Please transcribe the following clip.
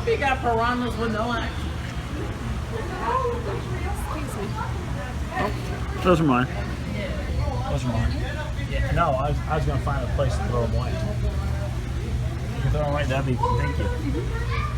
We got piranhas with no action. Those are mine. Those are mine. Yeah, no, I was going to find a place to throw them away. You can throw them right, that'd be, thank you.